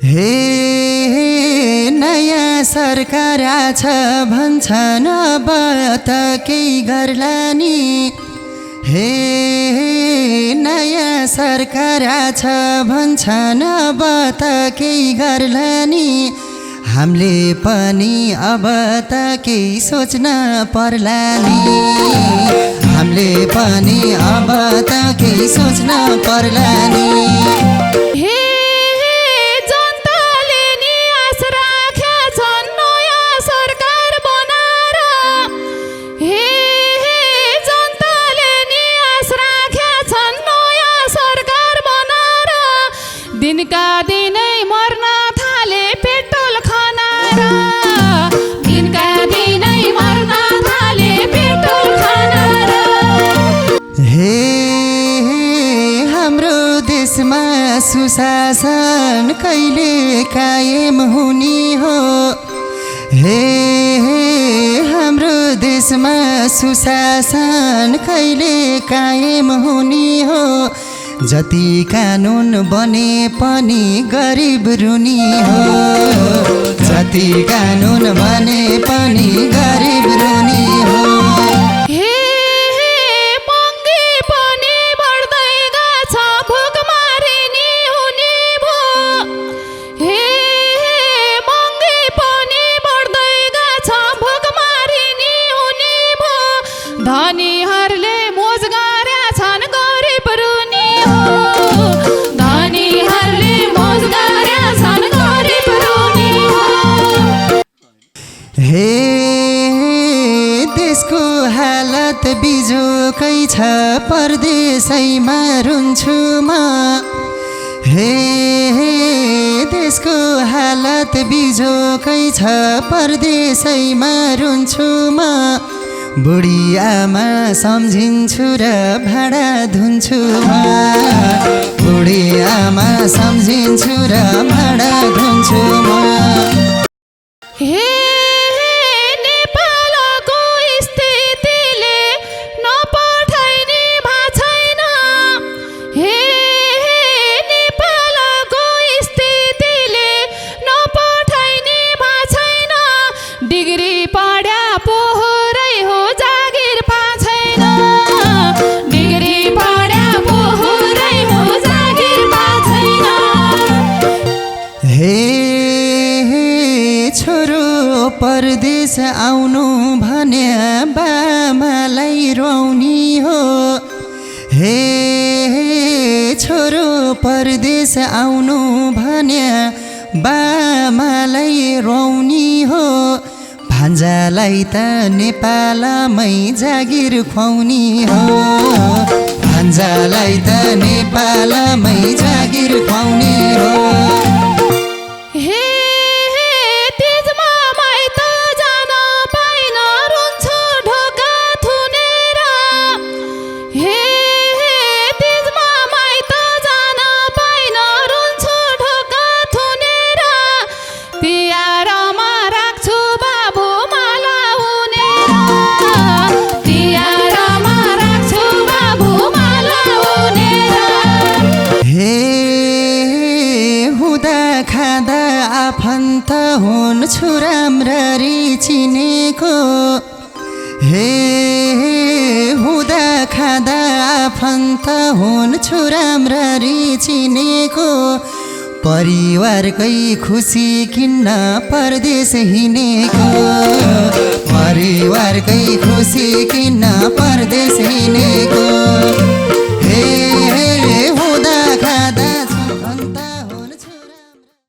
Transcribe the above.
हे नयाँ सरकार आछ भन्छन् अब त केही गर्ला नि। हे नयाँ सरकार आछ भन्छन् अब त केही गर्ला नि। हामीले पनि अब त केही सोच्न पर्ला नि। हामीले पनि अब त केही सोच्न पर्ला नि। दिनका दिनै मर्न थाले पेट्रोल खनाएर। दिनका दिनै मर्न थाले पेट्रोल खनाएर। हे हाम्रो देशमा सुशासन कहिले कायम हुने हो। हे हाम्रो देशमा सुशासन कहिले कायम हुने हो। जति कानुन बने पनि गरिब रुनी हो। जति कानुन बने पनि गरिब रुनी हो। हे महँगी पनि बढ्दै गछ भोकमारी नि हुने भो। हे महँगी पनि बढ्दै गछ भोकमारी नि हुने भो। धनीहरूले मोज गरेका छन् गरिब रुनी। हे देशको हालत बिजोकै छ परदेशैमा रुन्छु म। हे देशको हालत बिजोकै छ परदेशैमा रुन्छु म। बुढी आमा सम्झिन्छु र भाडा धुन्छु म। बुढी आमा सम्झिन्छु र भाडा धुन्छु म। हे नेपालको स्थितिले नपठाइने भएको छैन। हे नेपालको स्थितिले नपठाइने भएको छैन। डिग्री पढ्या पोहोरै हो जागिर पाएको छैन। डिग्री पढ्या पोहोरै हो जागिर पाएको छैन। हे छोरो परदेश आउनु भने बामालाई रुवाउने हो। हे छोरो परदेश आउनु भने बामालाई रुवाउने हो। भान्जालाई त नेपालमै जागिर खुवाउने हो। भान्जालाई त नेपालमै जागिर खुवाउने हो। हे तीजमा माइत जान पाइन रुन्छु ढोका थुनेर। हे तीजमा माइत जान पाइन रुन्छु ढोका थुनेर। तिहारमा राख्छु बाबु माला उनेर। तिहारमा राख्छु बाबु माला उनेर। हे हुँदा खाँदा आफन्त हुन्छु राम्ररी चिनेको। हे हुँदा खाँदा आफन्त हुन्छु राम्ररी चिनेको। परिवारकै खुसी किन्न परदेश हिँडेको। परिवारकै खुसी किन्न परदेश हिँडेको। हे